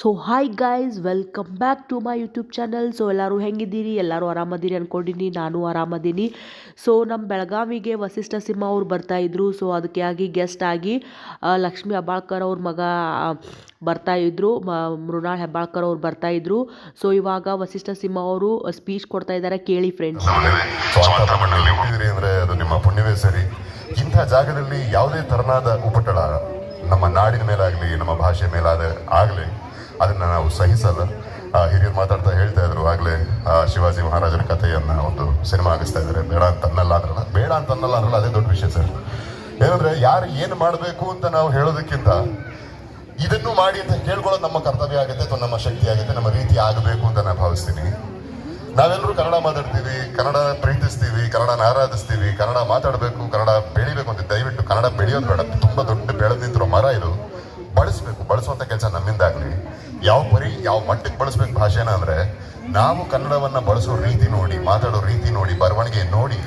So hi guys, welcome back to my YouTube channel. So ಎಲ್ಲರೂ ಹೆಂಗಿದ್ದೀರಿ? ಎಲ್ಲರೂ ಆರಾಮದಿರಿ ಅಂದ್ಕೊಂಡಿನಿ. ನಾನು ಆರಾಮದೀನಿ. ಸೊ ನಮ್ಮ ಬೆಳಗಾವಿಗೆ ವಸಿಷ್ಠ ಸಿಂಹ ಅವ್ರು ಬರ್ತಾಯಿದ್ರು. ಸೊ ಅದಕ್ಕೆ ಆಗಿ ಗೆಸ್ಟ್ ಆಗಿ ಲಕ್ಷ್ಮೀ ಹೆಬ್ಬಾಳ್ಕರ್ ಅವ್ರ ಮಗ ಬರ್ತಾಯಿದ್ರು, ಮೃಣಾಲ್ ಹೆಬ್ಬಾಳ್ಕರ್ ಅವ್ರು ಬರ್ತಾಯಿದ್ರು. ಸೊ ಇವಾಗ ವಸಿಷ್ಠ ಸಿಂಹ ಅವರು ಸ್ಪೀಚ್ ಕೊಡ್ತಾ ಇದ್ದಾರೆ, ಕೇಳಿ ಫ್ರೆಂಡ್ಸ್. ಅಂದರೆ ಅದು ನಿಮ್ಮ ಪುಣ್ಯವೇ ಸರಿ. ಇಂಥ ಜಾಗದಲ್ಲಿ ಯಾವುದೇ ತರನಾದ ಉಪಟಳ ನಮ್ಮ ನಾಡಿನ ಮೇಲಾಗಲಿ, ನಮ್ಮ ಭಾಷೆ ಮೇಲಾಗಲಿ ಅದನ್ನು ನಾವು ಸಹಿಸಲ್ಲ. ಹಿರಿಯರು ಮಾತಾಡ್ತಾ ಹೇಳ್ತಾ ಇದ್ರು ಆಗಲೇ, ಶಿವಾಜಿ ಮಹಾರಾಜನ ಕಥೆಯನ್ನು ಒಂದು ಸಿನಿಮಾ ಆಗಿಸ್ತಾ ಇದ್ದಾರೆ. ಬೇಡ ಅಂತನ್ನಲ್ಲ ಅಂದ್ರಲ್ಲ, ಅದೇ ದೊಡ್ಡ ವಿಷಯ ಸರ್. ಏನಂದ್ರೆ ಯಾರು ಏನು ಮಾಡಬೇಕು ಅಂತ ನಾವು ಹೇಳೋದಕ್ಕಿಂತ ಇದನ್ನು ಮಾಡಿ ಅಂತ ಕೇಳ್ಕೊಳ್ಳೋದು ನಮ್ಮ ಕರ್ತವ್ಯ ಆಗುತ್ತೆ, ಅಥವಾ ನಮ್ಮ ಶಕ್ತಿ ಆಗುತ್ತೆ, ನಮ್ಮ ರೀತಿ ಆಗಬೇಕು ಅಂತ ನಾನು ಭಾವಿಸ್ತೀನಿ. ನಾವೆಲ್ಲರೂ ಕನ್ನಡ ಮಾತಾಡ್ತೀವಿ, ಕನ್ನಡ ಪ್ರೀತಿಸ್ತೀವಿ, ಕನ್ನಡನ ಆರಾಧಿಸ್ತೀವಿ, ಕನ್ನಡ ಮಾತಾಡಬೇಕು, ಕನ್ನಡ ಬೆಳಿಬೇಕು ಅಂತ. ದಯವಿಟ್ಟು ಕನ್ನಡ ಬೆಳೆಯೋದು ಬೇಡ, ತುಂಬ ದೊಡ್ಡ ಬೆಳೆದು ನಿಂತಿರೋ ಮರ ಇದು. ಬಳಸಬೇಕು, ಬಳಸುವಂಥ ಕೆಲಸ ನಮ್ಮಿಂದಾಗಲಿ. ಯಾವ ಮಟ್ಟಕ್ಕೆ ಬಳಸ್ಬೇಕು ಭಾಷೆನ ಅಂದರೆ, ನಾವು ಕನ್ನಡವನ್ನು ಬಳಸೋ ರೀತಿ ನೋಡಿ, ಮಾತಾಡೋ ರೀತಿ ನೋಡಿ, ಬರವಣಿಗೆ ನೋಡಿ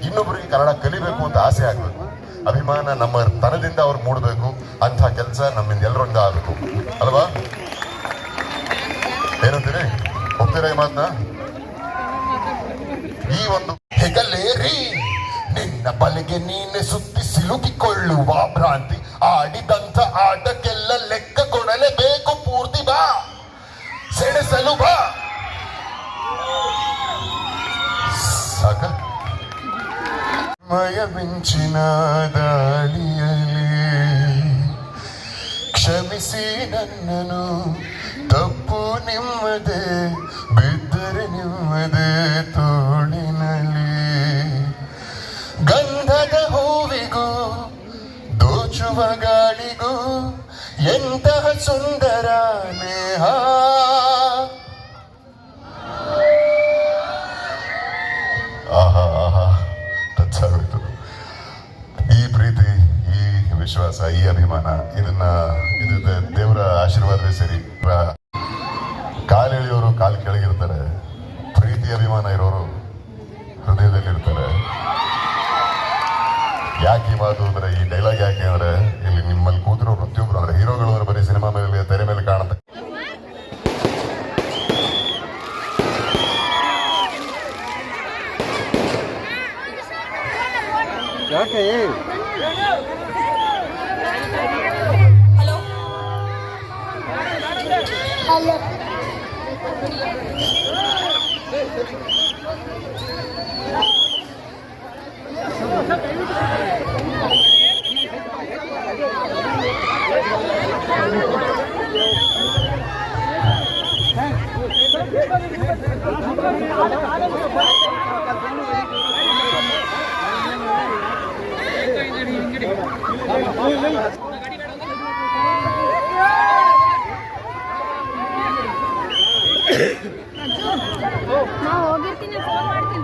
ಇನ್ನೊಬ್ಬರಿಗೆ ಕನ್ನಡ ಕಲಿಬೇಕು ಅಂತ ಆಸೆ ಆಗಬೇಕು. ಅಭಿಮಾನ ನಮ್ಮ ತನದಿಂದ ಅವ್ರು ಮೂಡಬೇಕು. ಅಂಥ ಕೆಲಸ ನಮ್ಮಿಂದ ಎಲ್ಲರಿಂದ ಆಗಬೇಕು ಅಲ್ವಾ? ಏನಂತೀರಿ? ಒಪ್ತೀರಾ ಈ ಮಾತನ್ನ? ಈ ಒಂದು ಹೆಗಲೇರಿ ನಿನ್ನ ಬಲೆಗೆ ನೀನೆ ಸುತ್ತಿ ಸಿಲುಕಿಕೊಳ್ಳುವ ಭ್ರಾಂತಿ, ಆಡಿದಂಥ ಆಟಕ್ಕೆಲ್ಲ ಲೆಕ್ಕ ಕೊಡಲೇಬೇಕು. ಪೂರ್ತಿ ಬಾ, ಸೆಣಸಲು ಬಾ. ಸಾಕ ಮಯ ಮಿಂಚಿನ ದಾಳಿಯಲ್ಲಿ ಕ್ಷಮಿಸಿ ನನ್ನನು, ತಪ್ಪು ನಿಮ್ಮದೇ, ಬಿದ್ದರೆ ನಿಮ್ಮದೇ ತೋಳಿನಲ್ಲಿ. ಗಂಧದ ಹೂವಿಗೂ ದೋಚುವ ಗಾಳಿಗೂ ಎಂತಹ ಸುಂದರ ನೇಹ. ಆಹಾ ಆಹಾ, ಟಚ್ ಆಗೋಯ್ತು. ಈ ಪ್ರೀತಿ, ಈ ವಿಶ್ವಾಸ, ಈ ಅಭಿಮಾನ, ಇದು ದೇವರ ಆಶೀರ್ವಾದವೇ ಸರಿ. ಕಾಲು ಎಳೆಯೋರು ಕಾಲು ಕೆಳಗಿರ್ತಾರೆ, ಪ್ರೀತಿ ಅಭಿಮಾನ ಇರೋರು ಹೃದಯದಲ್ಲಿರ್ತಾರೆ. ಯಾಕೆ ಈ ಮಾತು ಅಂದ್ರೆ, ಈ ಡೈಲಾಗ್ ಯಾಕೆ ಅಂದ್ರೆ, ಇಲ್ಲಿ ನಿಮ್ಮಲ್ಲಿ ಕೂತಿರೋ ಪ್ರತಿಯೊಬ್ಬರು ಅಂದ್ರೆ ಹೀರೋಗಳು ಅಂದ್ರೆ ಬರೀ ಸಿನಿಮಾ ಮೇಲೆ, ತೆರೆ ಮೇಲೆ ಕಾಣುತ್ತೆ. ಯಾಕೆ ಹಲೋ ನಾ ಹೋಗಿರ್ತೀನಿ, ಫೋನ್ ಮಾಡ್ತೀನಿ.